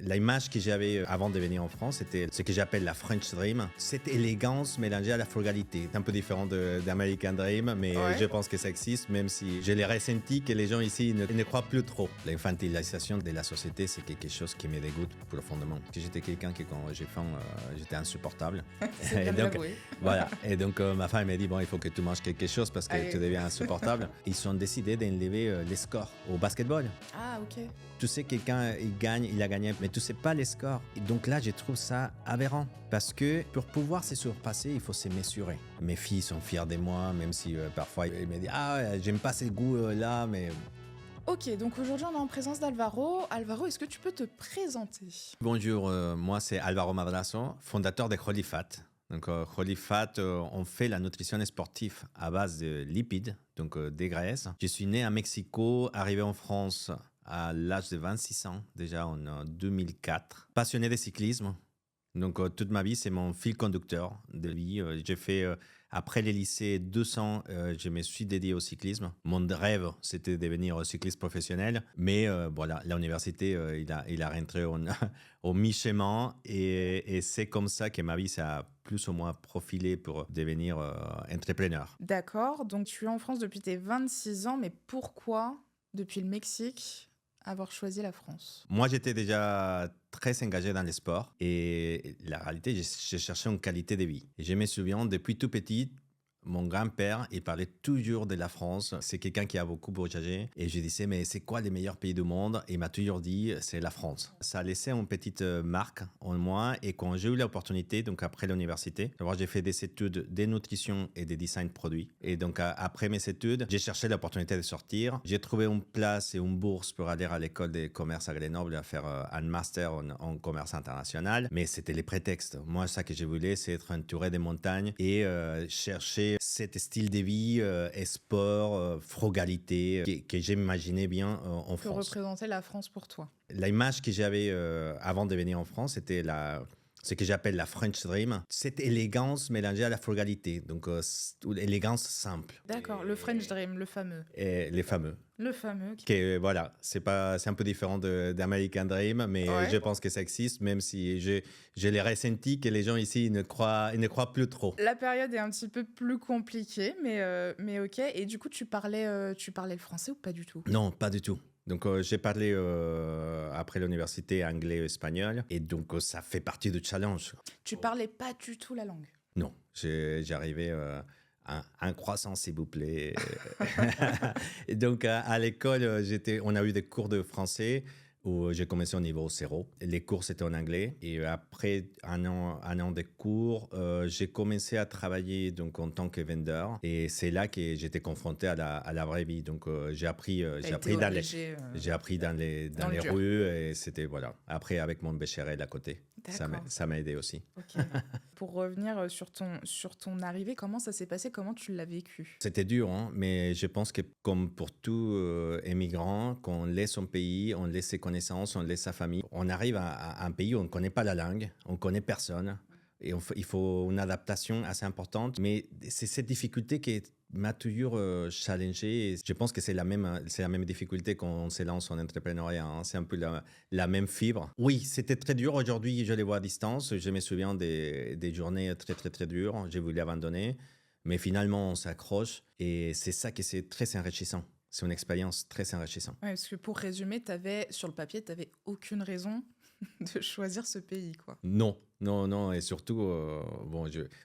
L'image que j'avais avant de venir en France, c'était ce que j'appelle la French Dream. Cette élégance mélangée à la frugalité. C'est un peu différent d'American Dream, mais Ouais. je pense que ça existe, même si je l'ai ressenti que les gens ici ne croient plus trop. L'infantilisation de la société, c'est quelque chose qui me dégoûte profondément. J'étais quelqu'un qui, quand j'ai faim, j'étais insupportable. C'est bien de donc, l'avouer. voilà. Et donc, ma femme m'a dit, bon, il faut que tu manges quelque chose parce que Allez. tu deviens insupportable. Ils ont décidé d'enlever les scores au basketball. Ah, ok. Tu sais, quelqu'un, il a gagné, mais tu sais pas les scores. Et donc là, je trouve ça aberrant. Parce que pour pouvoir se surpasser, il faut se mesurer. Mes filles sont fières de moi, même si parfois, ils me disent, ah, j'aime pas ces goûts-là, mais... Ok, donc aujourd'hui on est en présence d'Alvaro. Alvaro, est-ce que tu peux te présenter? Bonjour, moi c'est Alvaro Madrazo, fondateur de Holy Fat. Donc Holy Fat, on fait la nutrition sportive à base de lipides, donc des graisses. Je suis né à Mexico, arrivé en France à l'âge de 26 ans, déjà en 2004. Passionné de cyclisme. Donc toute ma vie, c'est mon fil conducteur de vie. J'ai fait, après les lycées, 200, je me suis dédié au cyclisme. Mon rêve, c'était de devenir cycliste professionnel. Mais voilà, l'université, il a rentré au mi-chemin. Et c'est comme ça que ma vie s'est plus ou moins profilée pour devenir entrepreneur. D'accord, donc tu es en France depuis tes 26 ans, mais pourquoi, depuis le Mexique, avoir choisi la France? Moi, j'étais déjà très engagé dans les sports et la réalité, j'ai cherché une qualité de vie. Et je me souviens, depuis tout petit, mon grand-père, il parlait toujours de la France. C'est quelqu'un qui a beaucoup voyagé. Et je disais, mais c'est quoi les meilleurs pays du monde? Et il m'a toujours dit, c'est la France. Ça a laissé une petite marque en moi. Et quand j'ai eu l'opportunité, donc après l'université, d'abord j'ai fait des études de nutrition et de design de produits. Et donc après mes études, j'ai cherché l'opportunité de sortir. J'ai trouvé une place et une bourse pour aller à l'école de commerce à Grenoble à faire un master en commerce international. Mais c'était les prétextes. Moi, ça que je voulais, c'est être entouré des montagnes et chercher cet style de vie, sport, frugalité, que j'imaginais bien en Que France. représentait la France pour toi? L'image que j'avais avant de venir en France, c'était ce que j'appelle la French Dream. Cette élégance mélangée à la frugalité, donc élégance simple. D'accord, le French Dream, le fameux. Et les fameux. Le fameux. Voilà, c'est un peu différent d'American Dream, mais Ouais. je pense que ça existe, même si je l'ai ressenti que les gens ici ne croient plus trop. La période est un petit peu plus compliquée, mais ok. Et du coup, tu parlais le français ou pas du tout? Non, pas du tout. Donc, j'ai parlé après l'université anglais et espagnol, et donc ça fait partie du challenge. Tu parlais pas du tout la langue? Non, j'arrivais un croissant, s'il vous plaît. Et donc, à l'école, on a eu des cours de français où j'ai commencé au niveau 0. Les cours, c'était en anglais. Et après un an de cours, j'ai commencé à travailler donc, en tant que vendeur. Et c'est là que j'étais confronté à la vraie vie. Donc, j'ai appris dans les le dur. rues. Et c'était, voilà. Après, avec mon bécherel à côté. D'accord. Ça m'a aidé aussi. Ok. Pour revenir sur ton arrivée, comment ça s'est passé? Comment tu l'as vécu? C'était dur, hein, mais je pense que comme pour tout émigrant, quand on laisse son pays, on laisse ses connaissances, on laisse sa famille, on arrive à un pays où on ne connaît pas la langue, on ne connaît personne. Et il faut une adaptation assez importante. Mais c'est cette difficulté qui m'a toujours challengé. Et je pense que c'est la même difficulté quand on se lance en entrepreneuriat. Hein. C'est un peu la même fibre. Oui, c'était très dur. Aujourd'hui, je les vois à distance. Je me souviens des journées très, très, très dures. J'ai voulu abandonner. Mais finalement, on s'accroche. Et c'est ça qui est très enrichissant. C'est une expérience très enrichissante. Ouais, parce que pour résumer, sur le papier, tu n'avais aucune raison de choisir ce pays, quoi. Non. Et surtout,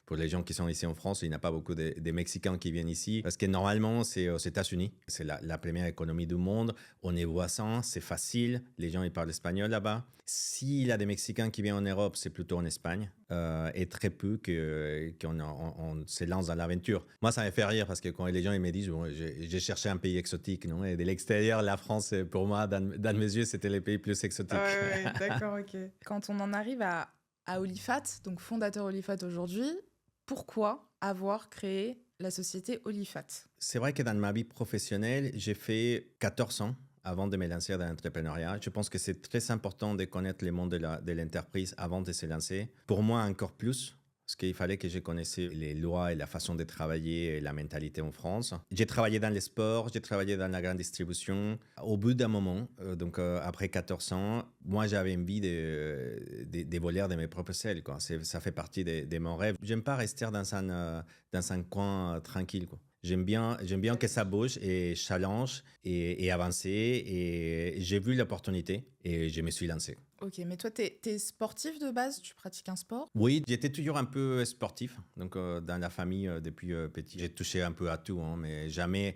pour les gens qui sont ici en France, il n'y a pas beaucoup de Mexicains qui viennent ici, parce que normalement, c'est aux États-Unis. C'est la première économie du monde. On est voisins, c'est facile. Les gens, ils parlent espagnol là-bas. S'il y a des Mexicains qui viennent en Europe, c'est plutôt en Espagne. Et très peu qu'on se lance dans l'aventure. Moi, ça me fait rire, parce que quand les gens ils me disent, j'ai cherché un pays exotique, non? Et de l'extérieur, la France, pour moi, dans mes yeux, c'était les pays plus exotiques. Ouais, d'accord, ok. Quand on en arrive à Holy Fat, donc fondateur Holy Fat aujourd'hui, pourquoi avoir créé la société Holy Fat? C'est vrai que dans ma vie professionnelle, j'ai fait 14 ans avant de me lancer dans l'entrepreneuriat. Je pense que c'est très important de connaître le monde de l'entreprise avant de se lancer. Pour moi, encore plus, parce qu'il fallait que je connaisse les lois et la façon de travailler et la mentalité en France. J'ai travaillé dans les sports, j'ai travaillé dans la grande distribution. Au bout d'un moment, après 14 ans, moi j'avais envie de voler de mes propres ailes, quoi. Ça fait partie de mon rêve. J'aime pas rester dans un coin tranquille, quoi. J'aime bien que ça bouge et challenge et avancer. Et j'ai vu l'opportunité et je me suis lancé. Ok, mais toi, t'es sportif de base? Tu pratiques un sport? Oui, j'étais toujours un peu sportif. Donc, dans la famille, depuis petit, j'ai touché un peu à tout, hein, mais jamais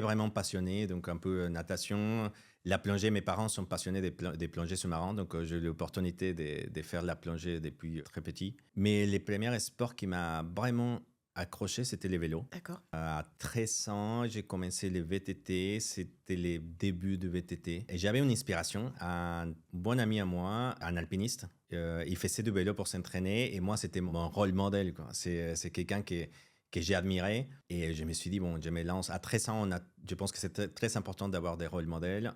vraiment passionné. Donc, un peu natation. La plongée, mes parents sont passionnés des plongées sous-marins. Donc, j'ai eu l'opportunité de faire la plongée depuis très petit. Mais les premiers sports qui m'ont vraiment accroché, c'était les vélos. D'accord. À 13 ans, j'ai commencé le VTT. C'était les débuts de VTT. Et j'avais une inspiration. Un bon ami à moi, un alpiniste, il faisait du vélo pour s'entraîner. Et moi, c'était mon rôle modèle, quoi. C'est quelqu'un que j'ai admiré. Et je me suis dit, bon, je me lance. À 13 ans, je pense que c'est très important d'avoir des rôles modèles.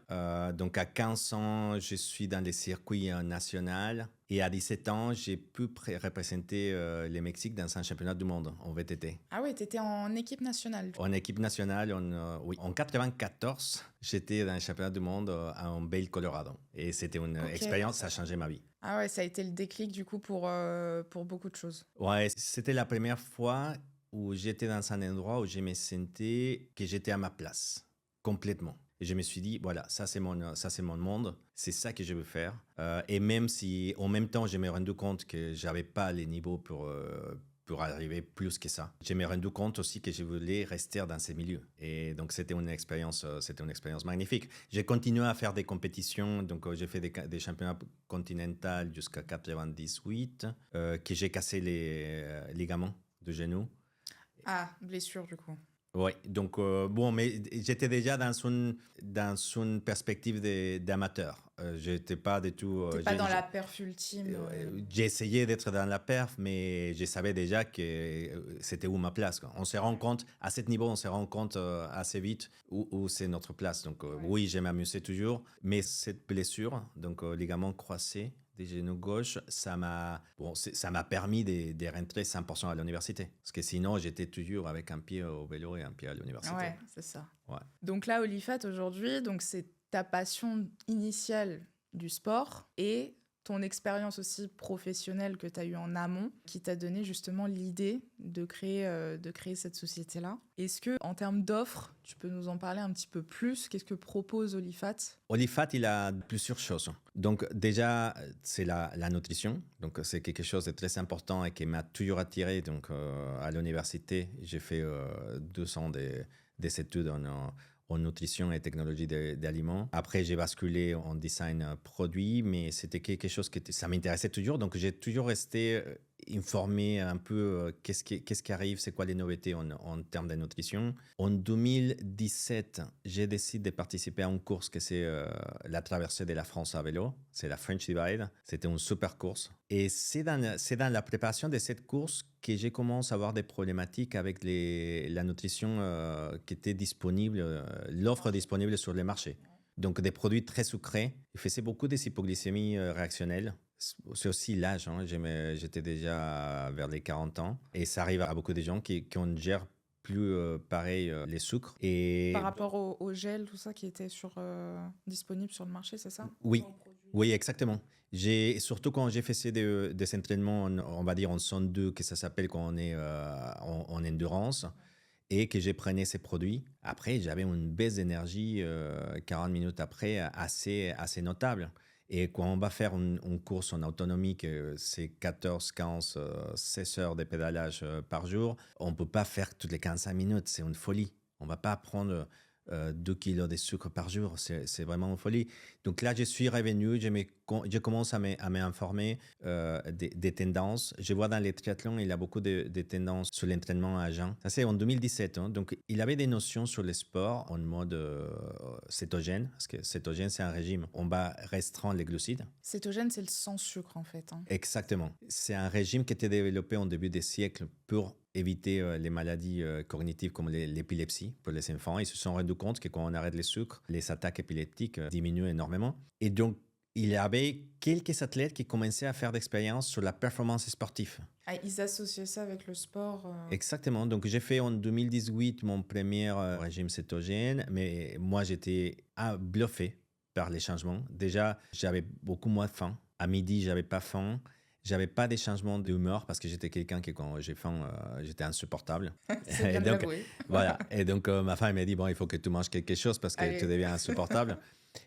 Donc, à 15 ans, je suis dans les circuits nationaux. Et à 17 ans, j'ai pu représenter le Mexique dans un championnat du monde en VTT. Ah ouais, t'étais en équipe nationale. En équipe nationale, oui. En 94, j'étais dans le championnat du monde en Vail, Colorado. Et c'était une expérience, ça a changé ma vie. Ah ouais, ça a été le déclic du coup pour beaucoup de choses. Ouais, c'était la première fois où j'étais dans un endroit où je me sentais que j'étais à ma place, complètement. Et je me suis dit, voilà, ça c'est mon monde, c'est ça que je veux faire. Et même si, en même temps, je me rendu compte que j'avais pas les niveaux pour arriver plus que ça. Je me rendu compte aussi que je voulais rester dans ces milieux. Et donc, c'était une expérience magnifique. J'ai continué à faire des compétitions. Donc, j'ai fait des championnats continentaux jusqu'à 98, que j'ai cassé les ligaments de genou. Ah, blessure du coup. Oui, donc bon, mais j'étais déjà dans une perspective d'amateur. J'étais pas du tout. T'es pas dans la perf ultime. J'ai essayé d'être dans la perf, mais je savais déjà que c'était où ma place, quoi. On se rend compte, à ce niveau, on se rend compte assez vite où c'est notre place. Donc oui, je m'amusais toujours, mais cette blessure, donc ligament croisé des genoux gauche, ça m'a permis de rentrer 100% à l'université. Parce que sinon, j'étais toujours avec un pied au vélo et un pied à l'université. Ouais, c'est ça. Ouais. Donc là, Olifat, aujourd'hui, donc c'est ta passion initiale du sport et ton expérience aussi professionnelle que tu as eue en amont qui t'a donné justement l'idée de créer cette société-là. Est-ce que en termes d'offres, tu peux nous en parler un petit peu plus? Qu'est-ce que propose Olifat? Olifat, il a plusieurs choses. Donc déjà, c'est la nutrition. Donc c'est quelque chose de très important et qui m'a toujours attiré. Donc à l'université, j'ai fait 2 ans des études en nutrition et technologie d'aliments. Après, j'ai basculé en design produit, mais c'était quelque chose ça m'intéressait toujours. Donc, j'ai toujours resté informé un peu qu'est-ce qui arrive, c'est quoi les nouveautés en termes de nutrition. En 2017, j'ai décidé de participer à une course que c'est la traversée de la France à vélo. C'est la French Divide. C'était une super course. Et c'est dans la préparation de cette course que j'ai commencé à avoir des problématiques avec la nutrition qui était disponible, l'offre disponible sur les marchés. Donc, des produits très sucrés. Je faisais beaucoup des hypoglycémies réactionnelles. C'est aussi l'âge. Hein. J'étais déjà vers les 40 ans. Et ça arrive à beaucoup de gens qui ne gèrent plus pareil les sucres. Et par rapport au gel, tout ça qui était disponible sur le marché, c'est ça? Oui, exactement. Surtout quand j'ai fait des entraînements, on va dire en 102, que ça s'appelle quand on est en endurance, et que j'ai prenais ces produits. Après, j'avais une baisse d'énergie 40 minutes après assez notable. Et quand on va faire une course en autonomie, que c'est 14, 15, 16 heures de pédalage par jour, on ne peut pas faire toutes les 15 minutes. C'est une folie. On ne va pas prendre 2 kilos de sucre par jour. C'est vraiment une folie. Donc là, je suis revenu, je commence à m'informer des tendances. Je vois dans les triathlons, il y a beaucoup de tendances sur l'entraînement à jeun. Ça, c'est en 2017. Hein. Donc, il avait des notions sur le sport en mode cétogène. Parce que cétogène, c'est un régime. On va restreindre les glucides. Cétogène, c'est le sans sucre, en fait. Hein. Exactement. C'est un régime qui a été développé en début des siècles pour éviter les maladies cognitives comme l'épilepsie pour les enfants. Ils se sont rendus compte que quand on arrête les sucres, les attaques épileptiques diminuent énormément. Et donc, il y avait quelques athlètes qui commençaient à faire d'expérience sur la performance sportive. Ah, ils associaient ça avec le sport. Exactement. Donc, j'ai fait en 2018 mon premier régime cétogène, mais moi, j'étais bluffé par les changements. Déjà, j'avais beaucoup moins faim. À midi, j'avais pas faim. J'avais pas des changements d'humeur parce que j'étais quelqu'un qui, quand j'ai faim, j'étais insupportable. C'est bien Et de donc, l'avouer. voilà. Et donc, ma femme m'a dit, bon, il faut que tu manges quelque chose parce que Allez. tu deviens insupportable.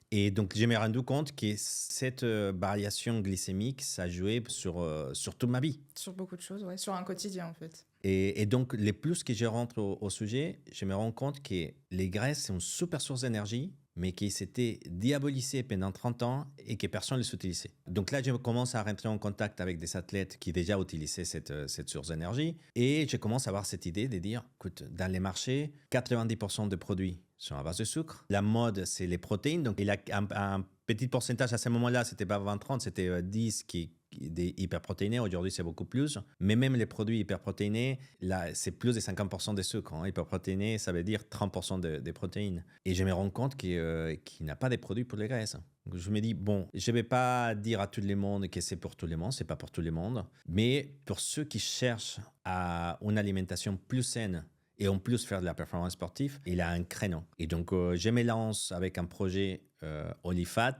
Et donc, je me suis rendu compte que cette variation glycémique, ça jouait sur toute ma vie. Sur beaucoup de choses, ouais. Sur un quotidien, en fait. Et donc, les plus que je rentre au sujet, je me rends compte que les graisses, c'est une super source d'énergie, mais qui s'était diabolisée pendant 30 ans et que personne ne les utilisait. Donc là, je commence à rentrer en contact avec des athlètes qui déjà utilisaient cette source d'énergie. Et je commence à avoir cette idée de dire, écoute, dans les marchés, 90% des produits sont à base de sucre. La mode, c'est les protéines. Donc, il y a un petit pourcentage à ce moment-là, c'était pas 20-30, c'était 10 des hyperprotéinés. Aujourd'hui, c'est beaucoup plus. Mais même les produits hyperprotéinés, là, c'est plus de 50% de sucre. Hyperprotéiné, ça veut dire 30% des protéines. Et je me rends compte qu'il n'y a pas de produits pour les graisses. Donc, je me dis, bon, je ne vais pas dire à tout le monde que c'est pour tout le monde, c'est pas pour tout le monde. Mais pour ceux qui cherchent à une alimentation plus saine, et en plus faire de la performance sportive, il a un créneau. Et donc, je me lance avec un projet Olifat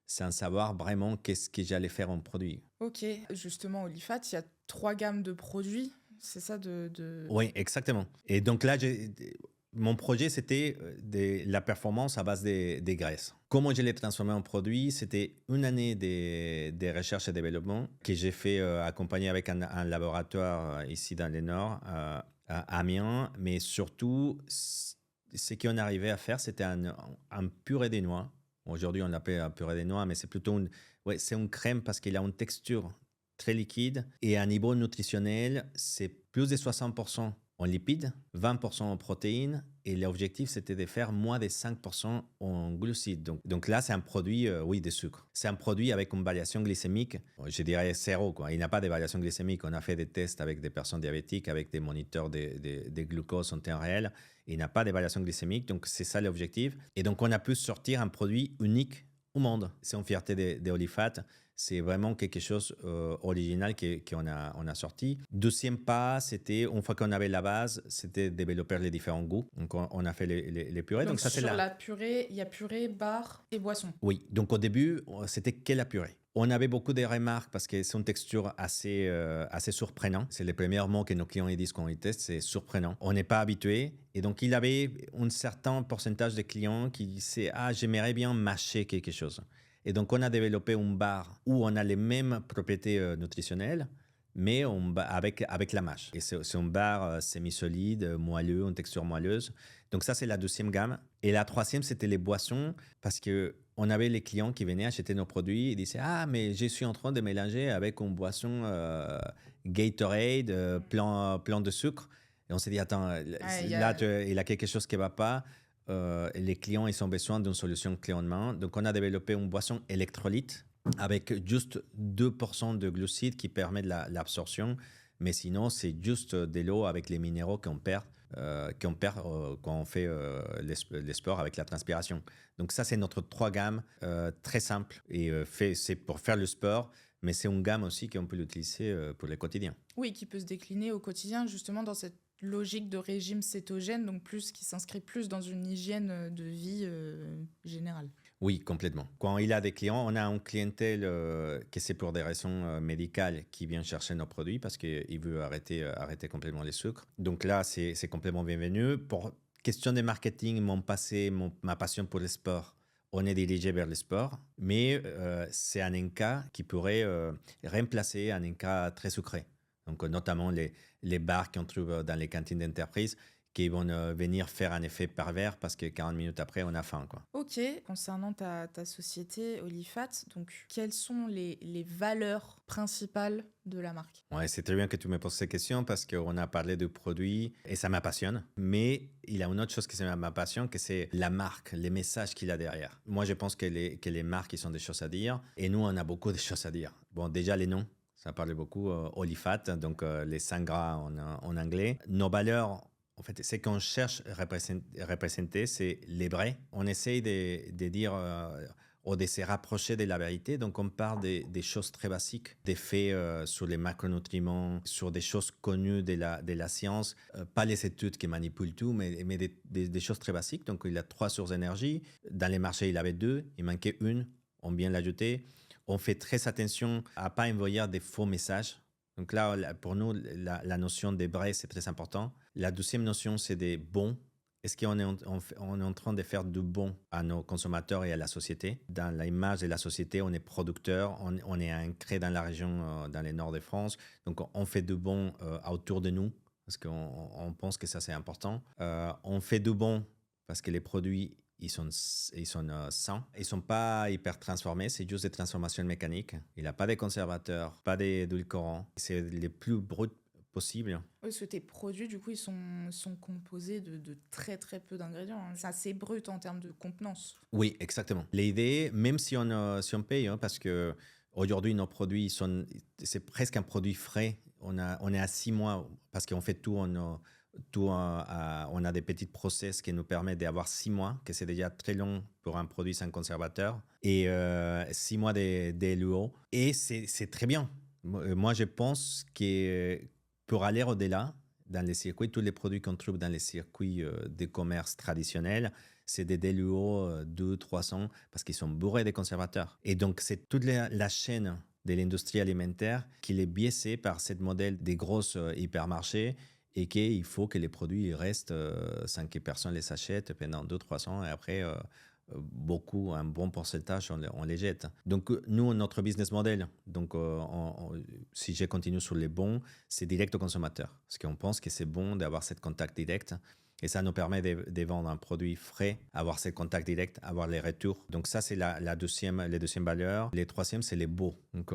sans savoir vraiment qu'est-ce que j'allais faire en produit. Ok, justement, Olifat, il y a 3 gammes de produits, c'est ça Oui, exactement. Et donc là, mon projet, c'était la performance à base des graisses. Comment je l'ai transformé en produit? C'était une année de recherche et développement que j'ai fait accompagner avec un laboratoire ici dans le Nord, à Amiens, mais surtout, ce qu'on arrivait à faire, c'était un purée des noix. Aujourd'hui, on l'appelle un purée des noix, mais c'est plutôt c'est une crème parce qu'il a une texture très liquide et à niveau nutritionnel, c'est plus de 60% en lipides, 20% en protéines et l'objectif, c'était de faire moins de 5% en glucides. Donc là, c'est un produit, oui, de sucre. C'est un produit avec une variation glycémique, je dirais zéro, quoi. Il n'y a pas de variation glycémique. On a fait des tests avec des personnes diabétiques, avec des moniteurs de glucose en temps réel. Il n'y a pas de variation glycémique, donc c'est ça l'objectif. Et donc, on a pu sortir un produit unique au monde. C'est une fierté des Olifat. C'est vraiment quelque chose original qu'on a sorti. Deuxième pas, c'était, une fois qu'on avait la base, c'était développer les différents goûts. Donc, on a fait les purées. Donc ça, sur la purée, il y a purée, bar et boisson. Oui, donc au début, c'était que la purée. On avait beaucoup de remarques parce que c'est une texture assez surprenante. C'est les premiers mots que nos clients disent quand ils testent, c'est surprenant. On n'est pas habitué. Et donc, il y avait un certain pourcentage de clients qui disaient « Ah, j'aimerais bien mâcher quelque chose ». Et donc, on a développé un bar où on a les mêmes propriétés nutritionnelles, mais avec la mâche. Et c'est un bar semi-solide, moelleux, une texture moelleuse. Donc ça, c'est la deuxième gamme. Et la troisième, c'était les boissons, parce qu'on avait les clients qui venaient acheter nos produits et disaient « Ah, mais je suis en train de mélanger avec une boisson Gatorade, plein de sucre. » Et on s'est dit « Attends, là, il y a quelque chose qui ne va pas. » Les clients, ils ont besoin d'une solution clé en main. Donc, on a développé une boisson électrolyte avec juste 2% de glucides qui permet de l'absorption. Mais sinon, c'est juste de l'eau avec les minéraux qu'on perd quand on fait les sports avec la transpiration. Donc, ça, c'est notre 3 gammes très simple et c'est pour faire le sport. Mais c'est une gamme aussi qu'on peut l'utiliser pour le quotidien. Oui, qui peut se décliner au quotidien justement dans cette logique de régime cétogène, donc qui s'inscrit plus dans une hygiène de vie générale. Oui, complètement. Quand il a des clients, on a une clientèle que c'est pour des raisons médicales qui vient chercher nos produits parce qu'il veut arrêter complètement les sucres. Donc là, c'est complètement bienvenu. Pour question de marketing, ma passion pour le sport, on est dirigé vers le sport, mais c'est un Inca qui pourrait remplacer un Inca très sucré. Donc, notamment les bars qu'on trouve dans les cantines d'entreprise qui vont venir faire un effet pervers parce que 40 minutes après, on a faim, quoi. Ok, concernant ta société Olifat, donc quelles sont les valeurs principales de la marque? Ouais, c'est très bien que tu me poses ces questions parce qu'on a parlé de produits et ça m'appassionne. Mais il y a une autre chose qui m'appassionne, que c'est la marque, les messages qu'il y a derrière. Moi, je pense que les marques, ils ont des choses à dire et nous, on a beaucoup de choses à dire. Bon, déjà, les noms. Ça parle beaucoup, Olifat, donc les 5 gras en anglais. Nos valeurs, en fait, ce qu'on cherche à représenter, c'est les vrais. On essaye de dire ou de se rapprocher de la vérité. Donc, on parle des choses très basiques, des faits sur les macronutriments, sur des choses connues de la science, pas les études qui manipulent tout, mais des choses très basiques. Donc, il a 3 sources d'énergie. Dans les marchés, il avait 2, il manquait une, on vient l'ajouter. On fait très attention à ne pas envoyer des faux messages. Donc là, pour nous, la notion des vrais, c'est très important. La deuxième notion, c'est des bons. Est-ce qu'on est, on est en train de faire du bon à nos consommateurs et à la société? Dans l'image de la société, on est producteur, on est ancré dans la région, dans le nord de France. Donc, on fait du bon autour de nous parce qu'on pense que ça, c'est important. On fait du bon parce que les produits, ils sont sains. Ils ne sont pas hyper transformés, c'est juste des transformations mécaniques. Il n'y a pas de conservateurs, pas d'édulcorants. C'est les plus bruts possibles. Oui, parce que tes produits, du coup, ils sont composés de très très peu d'ingrédients. C'est assez brut en termes de contenance. Oui, exactement. L'idée, même si on paye, parce que aujourd'hui, nos produits, c'est presque un produit frais. On est à 6 mois parce qu'on fait tout on a des petits process qui nous permettent d'avoir 6 mois, que c'est déjà très long pour un produit sans conservateur, et 6 mois de LUO. Et c'est très bien. Moi, je pense que pour aller au-delà, dans les circuits, tous les produits qu'on trouve dans les circuits de commerce traditionnels, c'est des DLUO 200-300 parce qu'ils sont bourrés de conservateurs. Et donc, c'est toute la chaîne de l'industrie alimentaire qui est biaisée par ce modèle des grosses hypermarchés et qu'il faut que les produits restent sans que personne les achète pendant 2-3 ans et après, un bon pourcentage, on les jette. Donc, nous, notre business model, donc, si je continue sur les bons, c'est direct au consommateur. Parce qu'on pense que c'est bon d'avoir ce contact direct. Et ça nous permet de vendre un produit frais, avoir ce contact direct, avoir les retours. Donc ça, c'est les deuxième valeur. Les troisième, c'est les beaux. Donc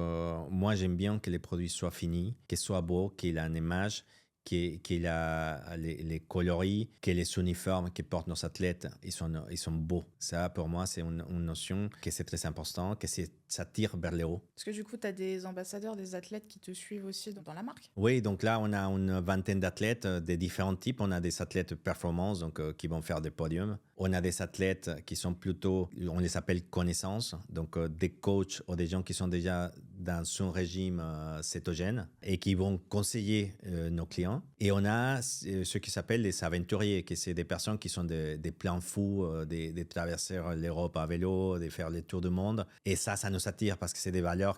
moi, j'aime bien que les produits soient finis, qu'ils soient beaux, qu'il ait une image, qu'il a les coloris, que les uniformes que portent nos athlètes, ils sont beaux. Ça, pour moi, c'est une notion que c'est très important, que ça tire vers le haut. Parce que du coup, tu as des ambassadeurs, des athlètes qui te suivent aussi dans la marque? Oui, donc là, on a une vingtaine d'athlètes de différents types. On a des athlètes performance, donc qui vont faire des podiums. On a des athlètes qui sont plutôt, on les appelle connaissances, donc des coachs ou des gens qui sont déjà dans un régime cétogène et qui vont conseiller nos clients. Et on a ceux qui s'appellent les aventuriers, qui c'est des personnes qui sont des plans fous, de traverser l'Europe à vélo, de faire les tours du monde. Et ça nous attire parce que c'est des valeurs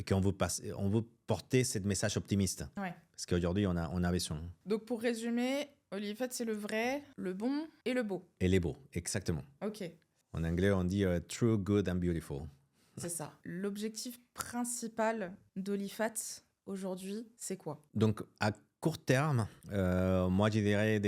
qu'on veut porter ce message optimiste. Ouais. Parce qu'aujourd'hui, on a besoin. Donc, pour résumer, Olifat, c'est le vrai, le bon et le beau. Et les beaux, exactement. Ok. En anglais, on dit true, good and beautiful. C'est ça. L'objectif principal d'Olifat aujourd'hui, c'est quoi? Donc, à court terme, moi, je dirais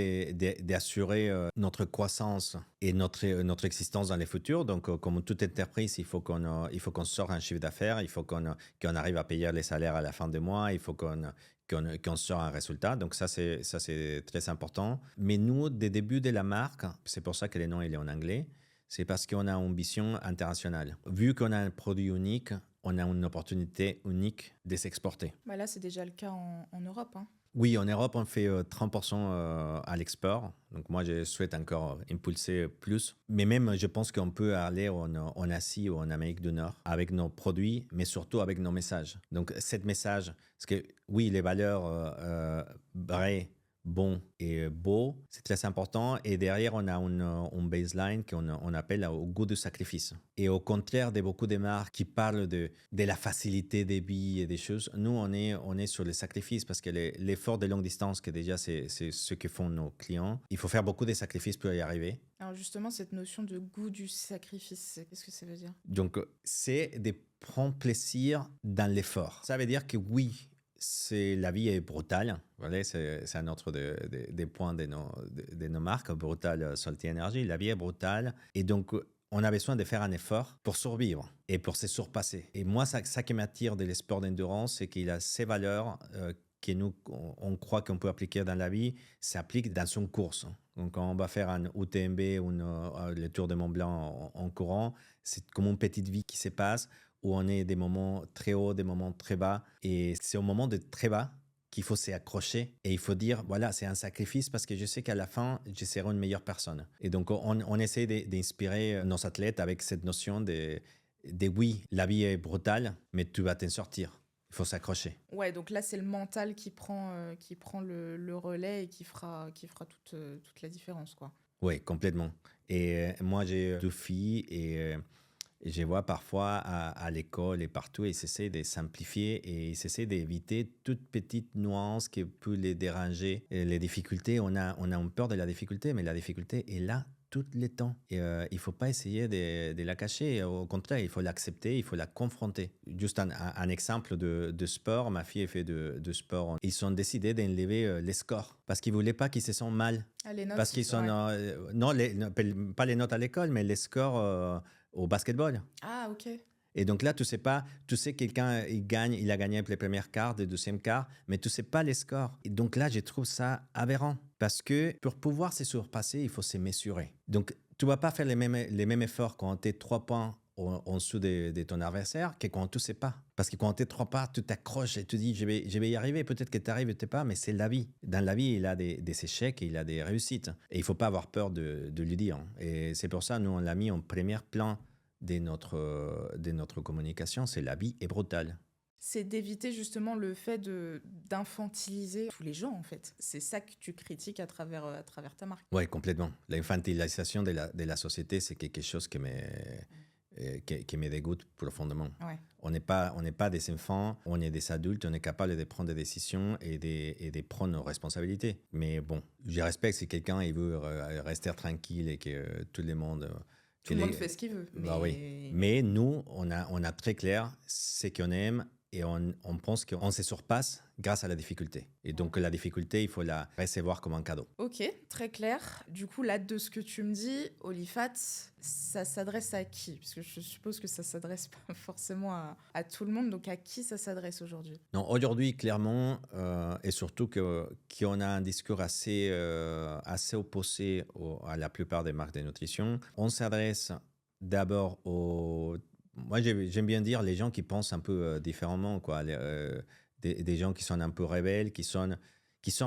d'assurer notre croissance et notre existence dans les futurs. Donc, comme toute entreprise, il faut qu'on sorte un chiffre d'affaires, il faut qu'on arrive à payer les salaires à la fin du mois, il faut qu'on sorte un résultat. Donc, ça, c'est très important. Mais nous, dès le début de la marque, c'est pour ça que le nom il est en anglais, c'est parce qu'on a une vision internationale. Vu qu'on a un produit unique, on a une opportunité unique de s'exporter. Bah là, c'est déjà le cas en Europe. Hein. Oui, en Europe, on fait 30% à l'export. Donc moi, je souhaite encore impulser plus. Mais même, je pense qu'on peut aller en Asie ou en Amérique du Nord avec nos produits, mais surtout avec nos messages. Donc, cet message, parce que oui, les valeurs vraies, bon et beau, c'est très important. Et derrière, on a une baseline qu'on appelle au goût du sacrifice. Et au contraire de beaucoup de marques qui parlent de la facilité des billes et des choses, nous, on est sur le sacrifice parce que l'effort de longue distance, que déjà, c'est ce que font nos clients, il faut faire beaucoup de sacrifices pour y arriver. Alors justement, cette notion de goût du sacrifice, qu'est-ce que ça veut dire? Donc, c'est de prendre plaisir dans l'effort. Ça veut dire que oui, la vie est brutale. Voilà, c'est un autre des points de nos marques, Brutal Salty Energy. La vie est brutale. Et donc, on a besoin de faire un effort pour survivre et pour se surpasser. Et moi, ça qui m'attire de sport d'endurance, c'est qu'il a ces valeurs que nous, on croit qu'on peut appliquer dans la vie, s'applique dans son course. Donc, quand on va faire un UTMB ou le Tour de Mont Blanc en courant, c'est comme une petite vie qui se passe où on est des moments très hauts, des moments très bas. Et c'est au moment de très bas qu'il faut s'accrocher et il faut dire, voilà, c'est un sacrifice parce que je sais qu'à la fin, je serai une meilleure personne. Et donc, on essaie d'inspirer nos athlètes avec cette notion de oui, la vie est brutale, mais tu vas t'en sortir. Il faut s'accrocher. Ouais, donc là, c'est le mental qui prend le relais et qui fera toute la différence, quoi. Oui, complètement. Et moi, j'ai deux filles et je vois parfois à l'école et partout, ils essaient de simplifier et ils essaient d'éviter toute petite nuance qui peut les déranger. Et les difficultés, on a peur de la difficulté, mais la difficulté est là tout le temps. Et il ne faut pas essayer de la cacher. Au contraire, il faut l'accepter, il faut la confronter. Juste un exemple de sport, ma fille fait de sport. Ils ont décidé d'enlever les scores parce qu'ils ne voulaient pas qu'ils se sentent mal. Ah, les notes, Parce qu'ils sont... non, pas les notes à l'école, mais les scores... au basketball. Ah, ok. Et donc là, tu sais pas, tu sais quelqu'un il a gagné les premières quarts, les deuxièmes quarts, mais tu sais pas les scores. Et donc là, je trouve ça aberrant parce que pour pouvoir se surpasser, il faut se mesurer. Donc tu vas pas faire les mêmes efforts quand tu es 3 points en dessous de ton adversaire que quand tu sais pas. Parce que quand tu es 3 points, tu t'accroches et tu dis je vais y arriver. Peut-être que tu arrives, tu pas, mais c'est la vie. Dans la vie, il a des échecs et il a des réussites. Et il faut pas avoir peur de lui dire. Et c'est pour ça, nous, on l'a mis en premier plan de notre communication, c'est la vie est brutale. C'est d'éviter justement le fait d'infantiliser tous les gens, en fait. C'est ça que tu critiques à travers ta marque. Oui, complètement. L'infantilisation de la société, c'est quelque chose qui me dégoûte profondément. Ouais. On n'est pas des enfants, on est des adultes, on est capable de prendre des décisions et de prendre nos responsabilités. Mais bon, je respecte si quelqu'un il veut rester tranquille et que tout le monde... Tout le monde fait ce qu'il veut. Bah oui. Mais nous, on a très clair ce qu'on aime et on pense qu'on se surpasse grâce à la difficulté. Et donc, la difficulté, il faut la recevoir comme un cadeau. Ok, très clair. Du coup, là, de ce que tu me dis, Olifat, ça s'adresse à qui? Parce que je suppose que ça s'adresse pas forcément à tout le monde. Donc, à qui ça s'adresse aujourd'hui? Non, aujourd'hui, clairement, et surtout qu'on a un discours assez opposé à la plupart des marques de nutrition, on s'adresse d'abord aux... Moi, j'aime bien dire les gens qui pensent un peu différemment, quoi. Des gens qui sont un peu rebelles, qui sont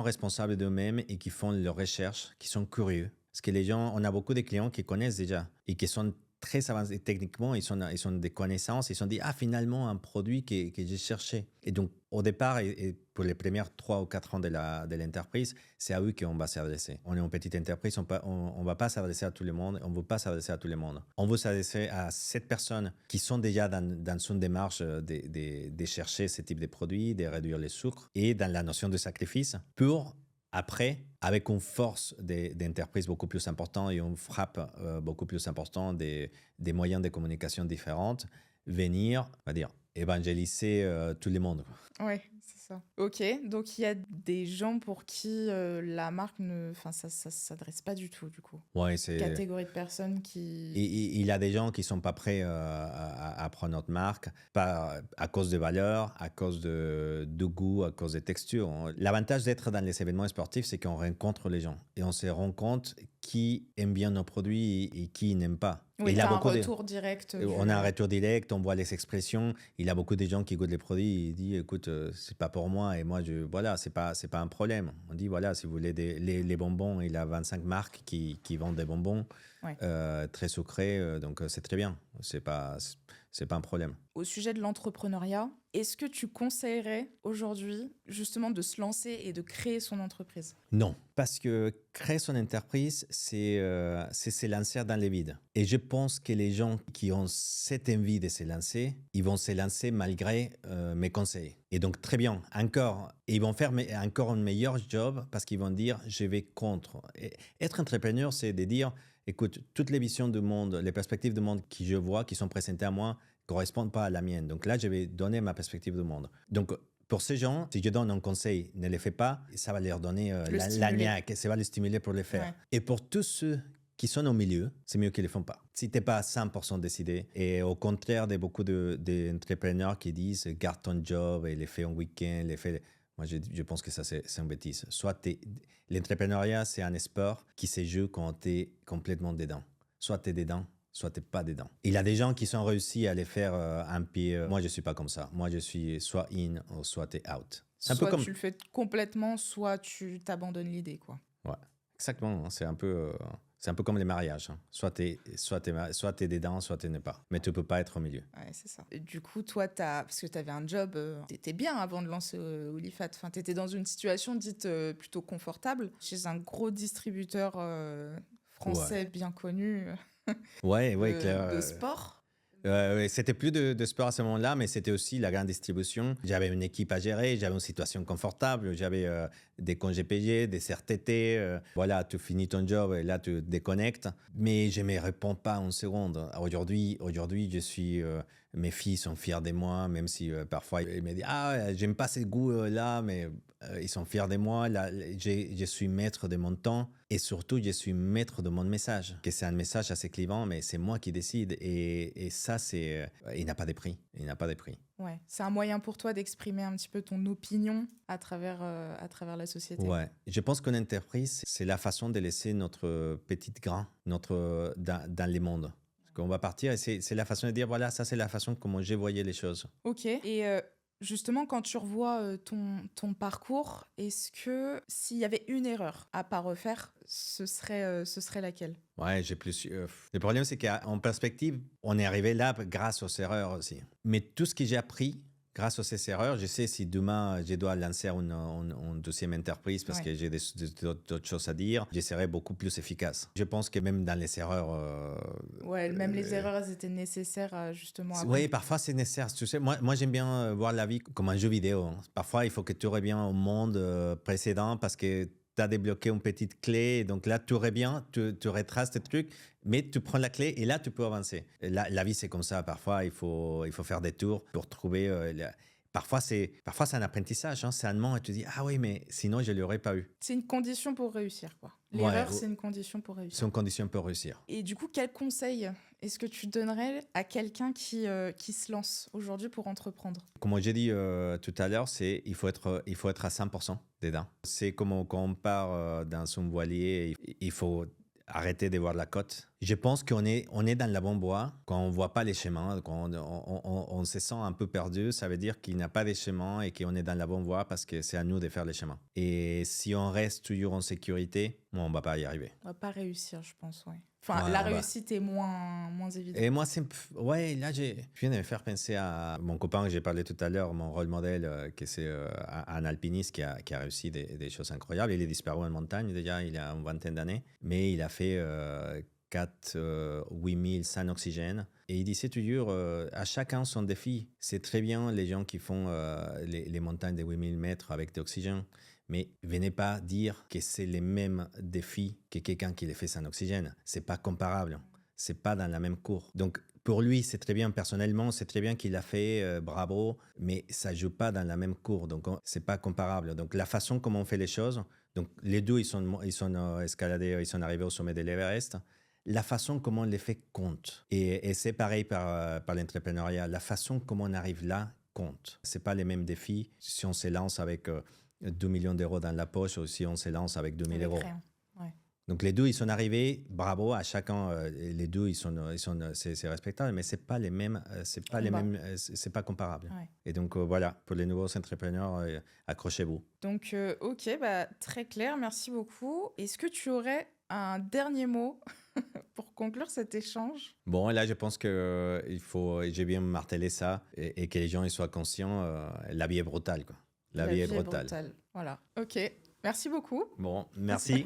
responsables d'eux-mêmes et qui font leurs recherches, qui sont curieux. Parce que les gens, on a beaucoup de clients qui connaissent déjà et qui sont très avancés techniquement, ils ont des connaissances, ils se sont dit, ah, finalement, un produit que j'ai cherché. Et donc, au départ, et pour les premières 3 ou 4 ans de l'entreprise, c'est à eux qu'on va s'adresser. On est une petite entreprise, on ne va pas s'adresser à tout le monde, on ne veut pas s'adresser à tout le monde. On veut s'adresser à 7 personnes qui sont déjà dans une démarche de chercher ce type de produits, de réduire les sucres et dans la notion de sacrifice pour... Après, avec une force d'entreprise beaucoup plus importante et une frappe beaucoup plus importante des moyens de communication différents, venir, on va dire, évangéliser tout le monde. Ouais, c'est ça. Ok, donc il y a des gens pour qui la marque ça s'adresse pas du tout, du coup. Ouais, c'est... Catégorie de personnes qui... Il y a des gens qui sont pas prêts à prendre notre marque, pas à cause de valeurs, à cause de goût, à cause des textures. L'avantage d'être dans les événements sportifs, c'est qu'on rencontre les gens et on se rend compte qui aime bien nos produits et qui n'aime pas. Oui, t'as un retour direct. On a un retour direct, on voit les expressions. Il y a beaucoup de gens qui goûtent les produits et disent, écoute, c'est pas pour moi. Et moi, voilà, c'est pas un problème. On dit, voilà, si vous voulez les bonbons, il y a 25 marques qui vendent des bonbons très sucrés. Donc, c'est très bien. C'est pas un problème. Au sujet de l'entrepreneuriat, est-ce que tu conseillerais aujourd'hui justement de se lancer et de créer son entreprise? Non, parce que créer son entreprise, c'est se lancer dans le vide. Et je pense que les gens qui ont cette envie de se lancer, ils vont se lancer malgré mes conseils. Et donc, très bien, ils vont faire encore un meilleur job parce qu'ils vont dire, je vais contre. Et être entrepreneur, c'est de dire, écoute, toutes les visions du monde, les perspectives du monde que je vois, qui sont présentées à moi, ne correspondent pas à la mienne. Donc là, je vais donner ma perspective du monde. Donc, pour ces gens, si je donne un conseil, ne les fais pas, ça va leur donner la niaque, ça va les stimuler pour le faire. Ouais. Et pour tous ceux qui sont au milieu, c'est mieux qu'ils ne les font pas. Si tu n'es pas à 100% décidé, et au contraire de beaucoup d'entrepreneurs qui disent « garde ton job et les fais en week-end, Moi, je pense que ça, c'est une bêtise. L'entrepreneuriat, c'est un sport qui se joue quand tu es complètement dedans. Soit tu es dedans, soit tu n'es pas dedans. Il y a des gens qui sont réussis à les faire un pied. Moi, je ne suis pas comme ça. Moi, je suis soit in, ou soit tu es out. C'est un peu Soit comme... tu le fais complètement, soit tu t'abandonnes l'idée, quoi. Ouais, exactement. Hein. C'est un peu comme les mariages. Hein. Soit t'es dedans, soit tu n'es pas. Mais tu ne peux pas être au milieu. Ouais, c'est ça. Et du coup, toi, parce que tu avais un job, tu étais bien avant de lancer Olifat. Enfin, tu étais dans une situation dite plutôt confortable, chez un gros distributeur français bien connu Ouais, clair. de sport. C'était plus de sport à ce moment-là, mais c'était aussi la grande distribution. J'avais une équipe à gérer, j'avais une situation confortable, j'avais des congés payés, des CRTT. Voilà, tu finis ton job et là, tu te déconnectes. Mais je ne me réponds pas en seconde. Aujourd'hui, je suis... mes filles sont fières de moi, même si parfois ils me disent « Ah, j'aime pas ce goût-là, mais ils sont fiers de moi. Là, je suis maître de mon temps et surtout, je suis maître de mon message. Que c'est un message assez clivant, mais c'est moi qui décide. Et ça, il n'a pas de prix. Il n'a pas de prix. Ouais, c'est un moyen pour toi d'exprimer un petit peu ton opinion à travers la société. Ouais, je pense qu'une entreprise, c'est la façon de laisser notre petit grain dans les mondes. Qu'on va partir et c'est la façon de dire, voilà, ça c'est la façon comment j'ai voyé les choses. Ok, et justement, quand tu revois ton parcours, est-ce que s'il y avait une erreur à pas refaire, ce serait laquelle? Ouais, j'ai plus. Le problème, c'est qu'en perspective, on est arrivé là grâce aux erreurs aussi. Mais tout ce que j'ai appris grâce à ces erreurs, je sais si demain je dois lancer une deuxième entreprise parce que j'ai d'autres choses à dire, je serai beaucoup plus efficace. Je pense que même dans les erreurs... ouais, même les erreurs, elles étaient nécessaires justement à... Oui, parfois c'est nécessaire. Tu sais, moi j'aime bien voir la vie comme un jeu vidéo. Hein. Parfois, il faut que tu reviennes au monde précédent parce que tu as débloqué une petite clé. Et donc là, tu reviens, tu retraces tes trucs, mais tu prends la clé et là, tu peux avancer. La vie, c'est comme ça. Parfois, il faut faire des tours pour trouver... Parfois, c'est un apprentissage. Hein. C'est un moment et tu dis, ah oui, mais sinon, je ne l'aurais pas eu. C'est une condition pour réussir, quoi. L'erreur, c'est une condition pour réussir. C'est une condition pour réussir. Et du coup, quel conseil est-ce que tu donnerais à quelqu'un qui se lance aujourd'hui pour entreprendre? Comme j'ai dit tout à l'heure, il faut être à 100% dedans. C'est comme quand on part dans son voilier, il faut arrêter de voir la côte. Je pense qu'on est dans la bonne voie quand on ne voit pas les chemins, quand on se sent un peu perdu, ça veut dire qu'il n'y a pas de chemin et qu'on est dans la bonne voie parce que c'est à nous de faire les chemins. Et si on reste toujours en sécurité, on ne va pas y arriver. On ne va pas réussir, je pense, ouais. Enfin, la réussite est moins évidente. Et moi, ouais, là, je viens de me faire penser à mon copain que j'ai parlé tout à l'heure, mon rôle modèle, que c'est un alpiniste qui a réussi des choses incroyables. Il est disparu en montagne déjà, il a une vingtaine d'années, mais il a fait 8000 sans oxygène. Et il disait toujours, à chacun son défi. C'est très bien les gens qui font les montagnes de 8000 mètres avec de l'oxygène. Mais venez pas dire que c'est les mêmes défis que quelqu'un qui les fait sans oxygène. C'est pas comparable. C'est pas dans la même cour. Donc, pour lui, c'est très bien personnellement, c'est très bien qu'il a fait, bravo, mais ça joue pas dans la même cour. Donc, c'est pas comparable. Donc, la façon comment on fait les choses, donc les deux, ils sont escaladés, ils sont arrivés au sommet de l'Everest. La façon comment on les fait compte. Et c'est pareil par l'entrepreneuriat. La façon comment on arrive là compte. C'est pas les mêmes défis si on se lance avec 2 millions d'euros dans la poche ou si on se lance avec 2 000 euros. Ouais. Donc les deux, ils sont arrivés, bravo à chacun. Les deux, c'est respectable, mais c'est pas les mêmes, c'est pas comparable. Ouais. Et donc voilà, pour les nouveaux entrepreneurs, accrochez-vous. Donc ok, très clair, merci beaucoup. Est-ce que tu aurais un dernier mot pour conclure cet échange? Bon, là, je pense que j'ai bien martelé ça et que les gens ils soient conscients. La vie est brutale, quoi. La vie est brutale. Voilà. Ok. Merci beaucoup. Bon, merci.